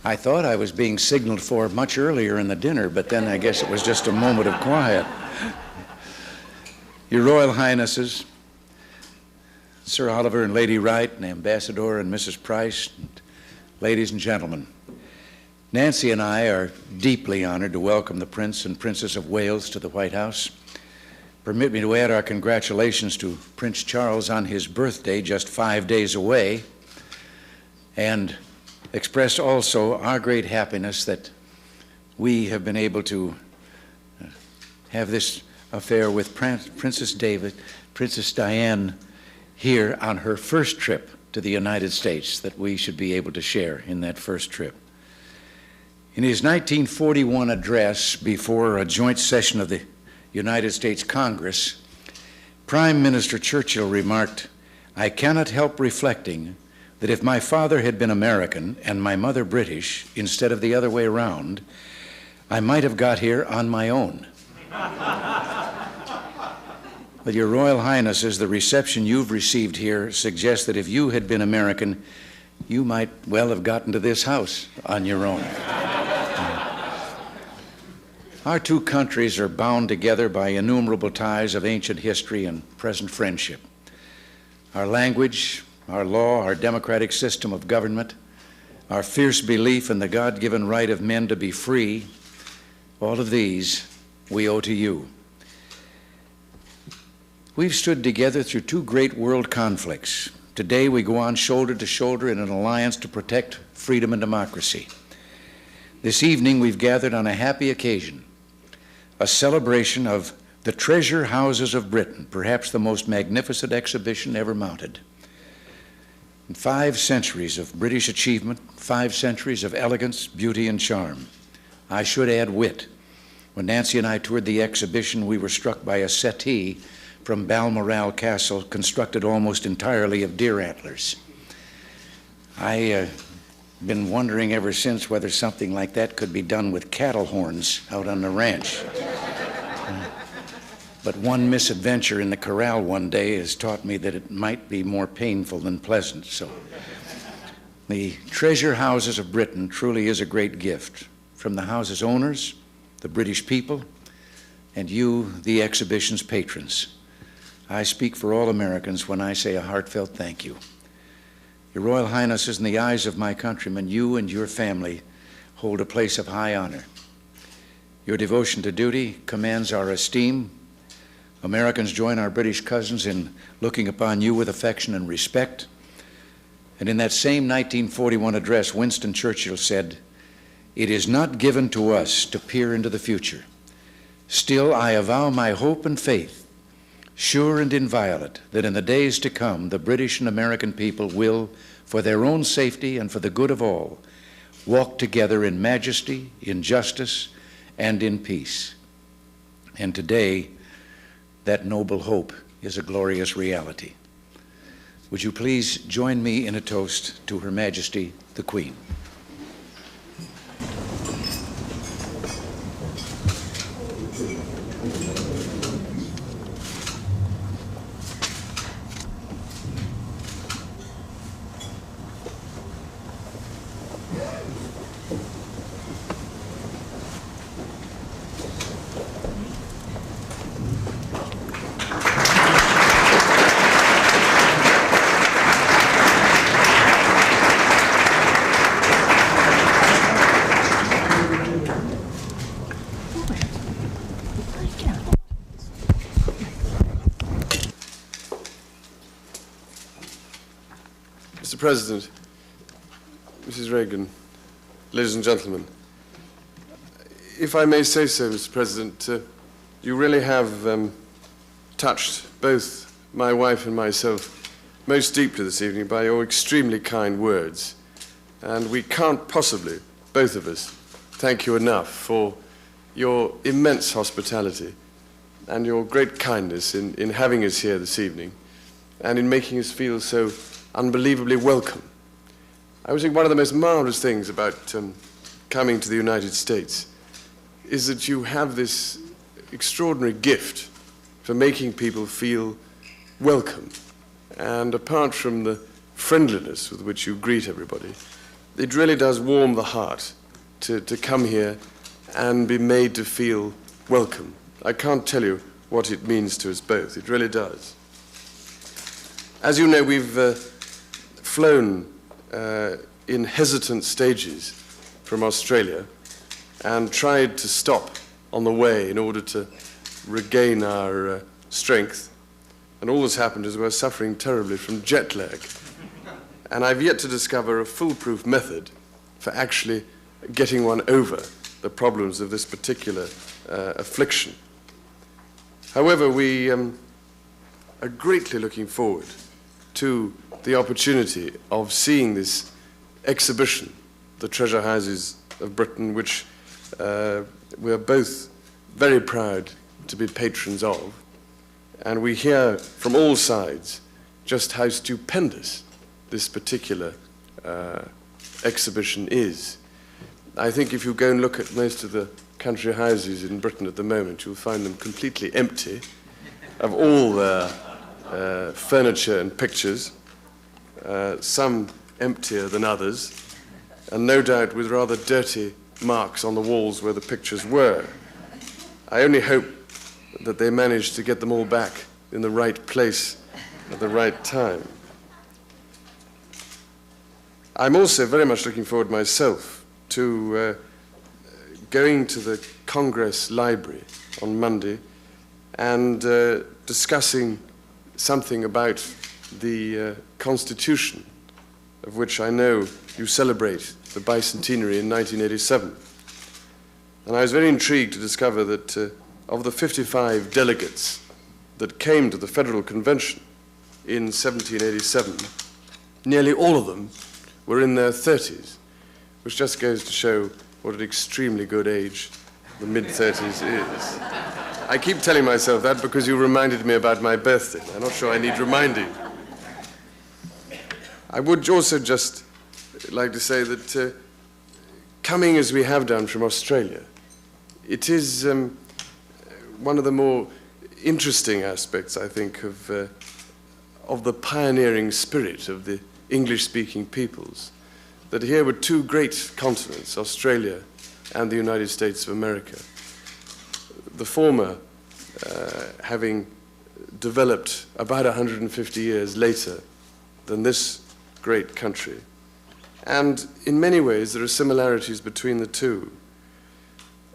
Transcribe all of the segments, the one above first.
I thought I was being signaled for much earlier in the dinner, but then I guess it was just a moment of quiet. Your Royal Highnesses, Sir Oliver and Lady Wright, and Ambassador and Mrs. Price, and ladies and gentlemen, Nancy and I are deeply honored to welcome the Prince and Princess of Wales to the White House. Permit me to add our congratulations to Prince Charles on his birthday just 5 days away, and express also our great happiness that we have been able to have this affair with Princess Diane here on her first trip to the United States, that we should be able to share in that first trip. In his 1941 address before a joint session of the United States Congress, Prime Minister Churchill remarked, "I cannot help reflecting that if my father had been American and my mother British, instead of the other way around, I might have got here on my own." But Your Royal Highnesses, the reception you've received here suggests that if you had been American, you might well have gotten to this house on your own. Our two countries are bound together by innumerable ties of ancient history and present friendship. Our language, our law, our democratic system of government, our fierce belief in the God-given right of men to be free, all of these we owe to you. We've stood together through two great world conflicts. Today we go on shoulder to shoulder in an alliance to protect freedom and democracy. This evening we've gathered on a happy occasion, a celebration of the treasure houses of Britain, perhaps the most magnificent exhibition ever mounted. In 5 centuries of British achievement, 5 centuries of elegance, beauty, and charm. I should add wit. When Nancy and I toured the exhibition, we were struck by a settee from Balmoral Castle, constructed almost entirely of deer antlers. I've been wondering ever since whether something like that could be done with cattle horns out on the ranch. But one misadventure in the corral one day has taught me that it might be more painful than pleasant. So the treasure houses of Britain truly is a great gift from the house's owners, the British people, and you, the exhibition's patrons. I speak for all Americans when I say a heartfelt thank you. Your Royal Highnesses, in the eyes of my countrymen, you and your family hold a place of high honor. Your devotion to duty commands our esteem. Americans join our British cousins in looking upon you with affection and respect. And in that same 1941 address, Winston Churchill said, "It is not given to us to peer into the future. Still, I avow my hope and faith, sure and inviolate, that in the days to come, the British and American people will, for their own safety and for the good of all, walk together in majesty, in justice, and in peace." And today, that noble hope is a glorious reality. Would you please join me in a toast to Her Majesty, the Queen? Mr. President, Mrs. Reagan, ladies and gentlemen, if I may say so, Mr. President, you really have touched both my wife and myself most deeply this evening by your extremely kind words. And we can't possibly, both of us, thank you enough for your immense hospitality and your great kindness in having us here this evening and in making us feel so unbelievably welcome. I would think one of the most marvelous things about coming to the United States is that you have this extraordinary gift for making people feel welcome. And apart from the friendliness with which you greet everybody, it really does warm the heart to come here and be made to feel welcome. I can't tell you what it means to us both. It really does. As you know, we've flown in hesitant stages from Australia and tried to stop on the way in order to regain our strength. And all that's happened is we're suffering terribly from jet lag. And I've yet to discover a foolproof method for actually getting one over the problems of this particular affliction. However, we are greatly looking forward to the opportunity of seeing this exhibition, the Treasure Houses of Britain, which we're both very proud to be patrons of. And we hear from all sides just how stupendous this particular exhibition is. I think if you go and look at most of the country houses in Britain at the moment, you'll find them completely empty of all their furniture and pictures, some emptier than others, and no doubt with rather dirty marks on the walls where the pictures were. I only hope that they managed to get them all back in the right place at the right time. I'm also very much looking forward myself to going to the Congress Library on Monday and discussing something about the Constitution, of which I know you celebrate the bicentenary in 1987. And I was very intrigued to discover that of the 55 delegates that came to the Federal Convention in 1787, nearly all of them were in their 30s, which just goes to show what an extremely good age the mid-30s is. I keep telling myself that because you reminded me about my birthday. I'm not sure I need reminding. I would also just like to say that coming as we have done from Australia, it is one of the more interesting aspects, I think, of the pioneering spirit of the English-speaking peoples, that here were two great continents, Australia and the United States of America. The former having developed about 150 years later than this great country. And in many ways, there are similarities between the two.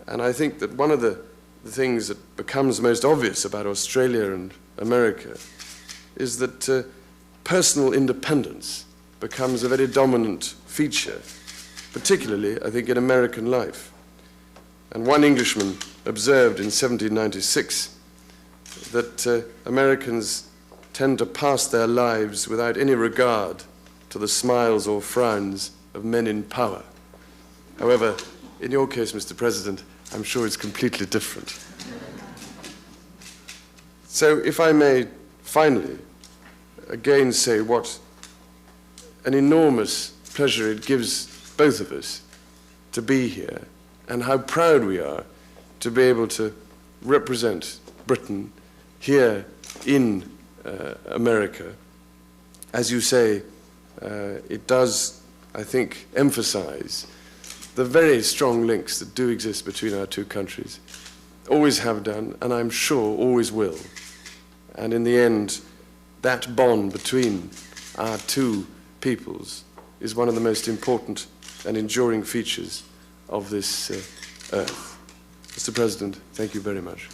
And I think that one of the things that becomes most obvious about Australia and America is that personal independence becomes a very dominant feature, particularly, I think, in American life. And one Englishman observed in 1796 that Americans tend to pass their lives without any regard to the smiles or frowns of men in power. However, in your case, Mr. President, I'm sure it's completely different. So if I may finally again say what an enormous pleasure it gives both of us to be here, and how proud we are to be able to represent Britain here in America. As you say, it does, I think, emphasize the very strong links that do exist between our two countries, always have done, and I'm sure always will. And in the end, that bond between our two peoples is one of the most important and enduring features of this earth. Mr. President, thank you very much.